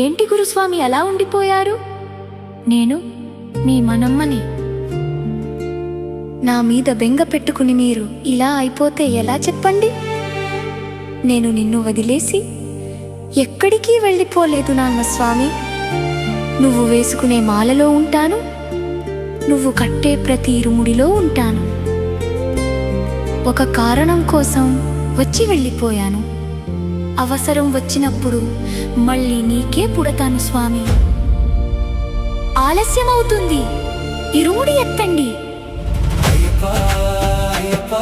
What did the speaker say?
ఏంటి గురుస్వామి అలా ఉండిపోయారు? నేను మీ మనమ్మని. నా మీద బెంగ పెట్టుకుని మీరు ఇలా అయిపోతే ఎలా చెప్పండి? నేను నిన్ను వదిలేసి ఎక్కడికి వెళ్ళిపోలేదు నాన్న స్వామి. నువ్వు వేసుకునే మాలలో ఉంటాను, నువ్వు కట్టే ప్రతి ఇరుముడిలో ఉంటాను. ఒక కారణం కోసం వచ్చి వెళ్ళిపోయాను. అవసరం వచ్చినప్పుడు మళ్ళీ నీకే పుడతాను స్వామి. ఆలస్యమవుతుంది, ఇరుముడి ఎత్తండి. అయ్యప్ప అయ్యప్ప